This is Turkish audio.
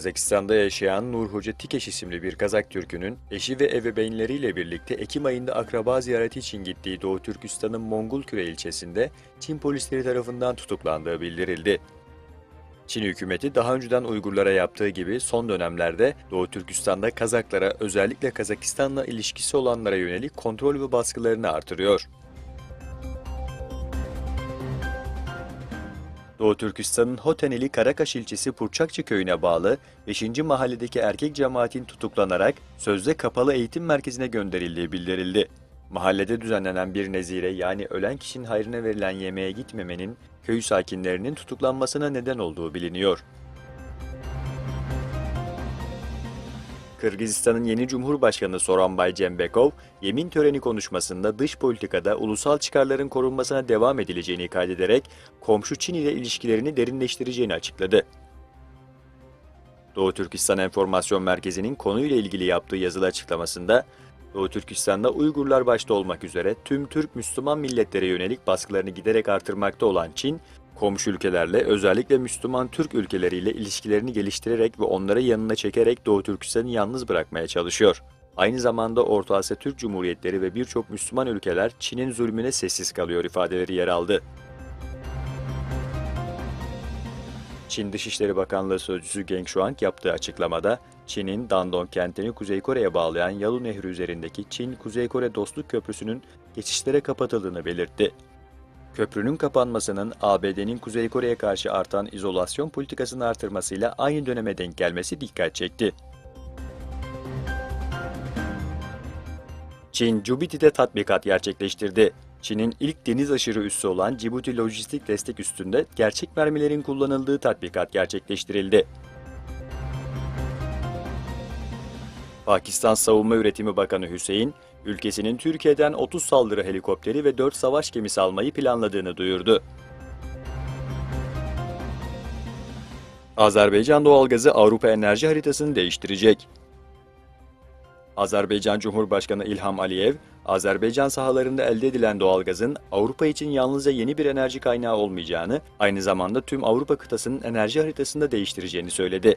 Kazakistan'da yaşayan Nur Hoca Tikeş isimli bir Kazak Türk'ünün eşi ve ebeveynleriyle birlikte Ekim ayında akraba ziyareti için gittiği Doğu Türkistan'ın Mongulküre ilçesinde Çin polisleri tarafından tutuklandığı bildirildi. Çin hükümeti daha önceden Uygurlara yaptığı gibi son dönemlerde Doğu Türkistan'da Kazaklara, özellikle Kazakistan'la ilişkisi olanlara yönelik kontrol ve baskılarını artırıyor. Doğu Türkistan'ın Hoteneli Karakaş ilçesi Purçakçı köyüne bağlı 5. mahalledeki erkek cemaatin tutuklanarak sözde kapalı eğitim merkezine gönderildiği bildirildi. Mahallede düzenlenen bir nezire, yani ölen kişinin hayrına verilen yemeğe gitmemenin köy sakinlerinin tutuklanmasına neden olduğu biliniyor. Kırgızistan'ın yeni Cumhurbaşkanı Sooronbay Jeenbekov, yemin töreni konuşmasında dış politikada ulusal çıkarların korunmasına devam edileceğini kaydederek komşu Çin ile ilişkilerini derinleştireceğini açıkladı. Doğu Türkistan Enformasyon Merkezi'nin konuyla ilgili yaptığı yazılı açıklamasında, Doğu Türkistan'da Uygurlar başta olmak üzere tüm Türk Müslüman milletlere yönelik baskılarını giderek artırmakta olan Çin, komşu ülkelerle, özellikle Müslüman Türk ülkeleriyle ilişkilerini geliştirerek ve onları yanına çekerek Doğu Türkistan'ı yalnız bırakmaya çalışıyor. Aynı zamanda Orta Asya Türk Cumhuriyetleri ve birçok Müslüman ülkeler Çin'in zulmüne sessiz kalıyor ifadeleri yer aldı. Çin Dışişleri Bakanlığı Sözcüsü Geng Shuang yaptığı açıklamada, Çin'in Dandong kentini Kuzey Kore'ye bağlayan Yalu Nehri üzerindeki Çin-Kuzey Kore Dostluk Köprüsü'nün geçişlere kapatıldığını belirtti. Köprünün kapanmasının ABD'nin Kuzey Kore'ye karşı artan izolasyon politikasını artırmasıyla aynı döneme denk gelmesi dikkat çekti. Çin, Cibuti'de tatbikat gerçekleştirdi. Çin'in ilk deniz aşırı üssü olan Cibuti Lojistik Destek Üssü'nde gerçek mermilerin kullanıldığı tatbikat gerçekleştirildi. Pakistan Savunma Üretimi Bakanı Hüseyin, ülkesinin Türkiye'den 30 saldırı helikopteri ve 4 savaş gemisi almayı planladığını duyurdu. Azerbaycan doğalgazı Avrupa enerji haritasını değiştirecek. Azerbaycan Cumhurbaşkanı İlham Aliyev, Azerbaycan sahalarında elde edilen doğalgazın Avrupa için yalnızca yeni bir enerji kaynağı olmayacağını, aynı zamanda tüm Avrupa kıtasının enerji haritasını da değiştireceğini söyledi.